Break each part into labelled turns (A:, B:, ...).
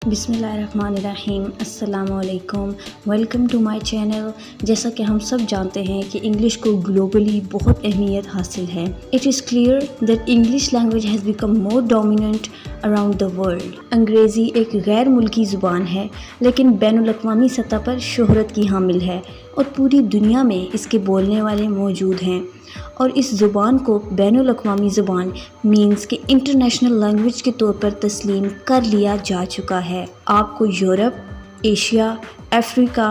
A: बिस्मिल्लाहिर्रहमानिर्रहीम अस्सलामुअलैकुम। Welcome to my channel. जैसा कि हम सब जानते हैं कि इंग्लिश को ग्लोबली बहुत अहमियत हासिल है। It is clear that English language has become more dominant around the world. अंग्रेज़ी एक गैर मुल्की ज़ुबान है लेकिन बैनुल-अक़वामी सतह पर शोहरत की हामिल है और पूरी दुनिया में इसके बोलने वाले मौजूद हैं और इस ज़ुबान को बैनुल-अक़वामी ज़ुबान मीन्स के इंटरनेशनल लैंग्वेज के तौर पर तस्लीम कर लिया जा चुका है। आपको Europe, Asia, Africa,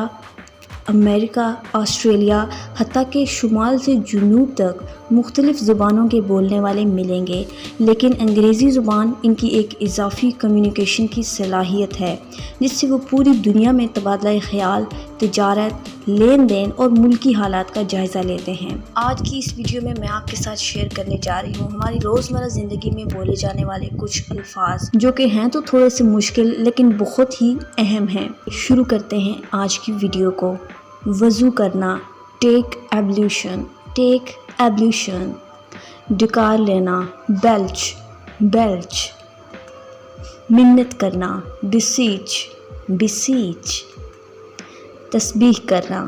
A: America, Australia हत्ता के शुमाल से जुनूब तक मुख्तलिफ़ ज़ुबानों के बोलने वाले मिलेंगे, लेकिन अंग्रेज़ी ज़ुबान इनकी एक इजाफ़ी कम्युनिकेशन की सलाहियत है जिससे वो पूरी दुनिया में तबादला ख़याल, तिजारत, लेन देन और मुल्की हालात का जायज़ा लेते हैं। आज की इस वीडियो में मैं आपके साथ शेयर करने जा रही हूँ हमारी रोज़मर्रा ज़िंदगी में बोले जाने वाले कुछ अल्फाज जो कि हैं तो थोड़े से मुश्किल लेकिन बहुत ही अहम हैं। शुरू करते हैं आज की वीडियो को। वज़ू करना, टेक एब्ल्यूशन, टेक एब्ल्यूशन। डकार लेना, बेल्च, बेल्च। मिन्नत करना, बिसीच, बिसीच। तस्बीह करना,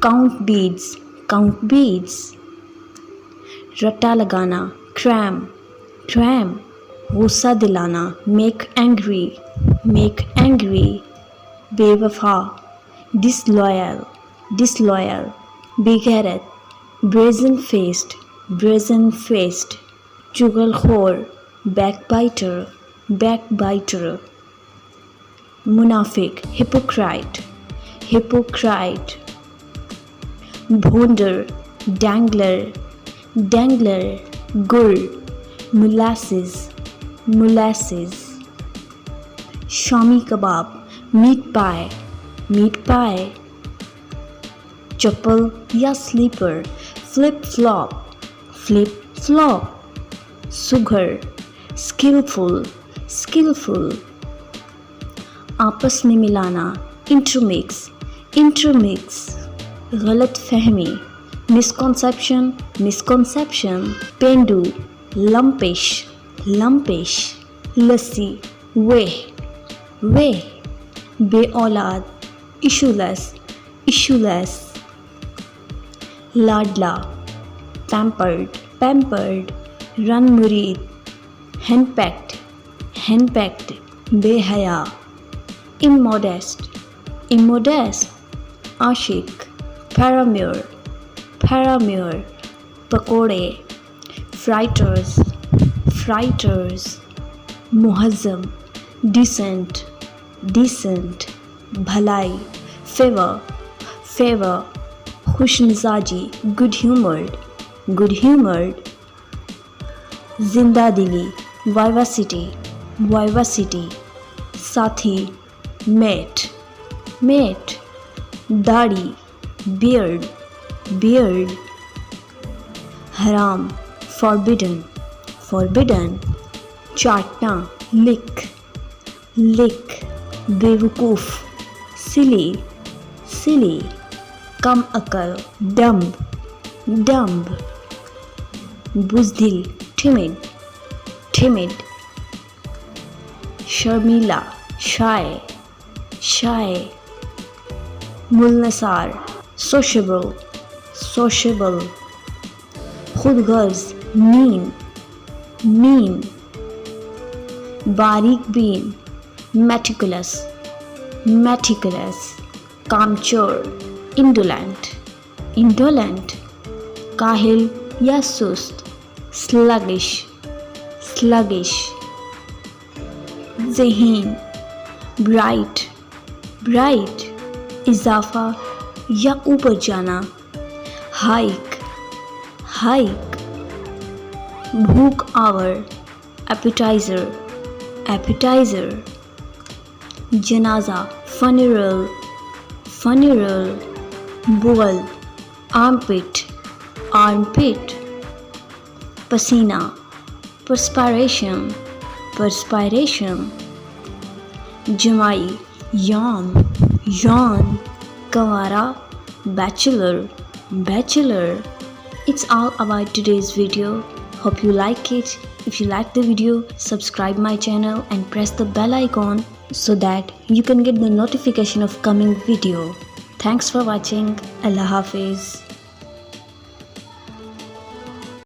A: काउंट बीड्स, काउंट बीड्स। रट्टा लगाना, क्रैम, क्रैम। गुस्सा दिलाना, मेक एंग्री, मेक एंग्री। बेवफा, डिसलॉयल, डिसलॉयल। बेगैरत, ब्रेजन फेस्ड, ब्रेजन फेस्ड। चुगलखोर, बैकबाइटर, बैकबाइटर। मुनाफिक, हिपोक्राइट, हिपोक्राइट। भोंडर, डैंगलर, डैंगलर। गुड़, molasses, molasses. Shami kebab, meat pie, meat pie. चप्पल या slipper, flip flop, flip flop. सुघर, स्किलफुल, स्किलफुल। आपस में मिलाना, इंटरमिक्स, इंटरमिक्स। गलत फहमी, मिसकॉन्सेप्शन, मिसकॉन्सेप्शन। पेंडू, लंपिश, लंपिश। लस्सी, वेह, वेह। बे औलाद, इशूलेस, इशूलेस। लाडला, पैम्पर्ड, पैम्पर्ड। रन मुरीद, हेनपेक्ट, हेनपेक्ट। बेहया, इमोडेस्ट, इमोडेस्ट। आशिक, पैराम्योर, पैराम्योर। पकोड़े, फ्राइटर्स, फ्राइटर्स। मुहज़्ज़म, डिसेंट, डिसेंट। भलाई, फेवर, फेवर। खुश मिजाजी, गुड ह्यूमर्ड, गुड ह्यूमर्ड। जिंदा दिली, वाइवासिटी, वाइवासिटी। साथी, मेट, मेट। दाढ़ी, बियर्ड, बियर्ड। हराम, फॉरबिडन, फॉरबिडन। चाटना, लिक, लिक। बेवकूफ़, सिली, सिली। कम अकल, डम्ब, डम्ब। बुज़दिल, टिमिड, टिमिड। शर्मीला, शाय, शाय। मुलनसार, सोशेबल, सोशेबल। खुदगर्ज, मीन, मीन। बारीक बीन, मेटिकुलस, मेटिकुलस। कामचोर, इंडोलेंट, इंडोलेंट। काहिल या सुस्त, स्लगिश, स्लगिश। ज़हीन, ब्राइट, ब्राइट। इजाफा या ऊपर जाना, हाइक, हाइक। भूख आवर, एपिटाइज़र, एपिटाइज़र। जनाजा, फनरल, फनरल। बुगल, आर्मपिट, आर्मपिट। पसीना, परस्पायरेशन, परस्पायरेशन। जमाई, याम, yawn. Kawara, bachelor, bachelor. It's all about today's video. Hope you like it. If you like the video, subscribe my channel and press the bell icon so that you can get the notification of coming video. Thanks for watching. Allah Hafiz.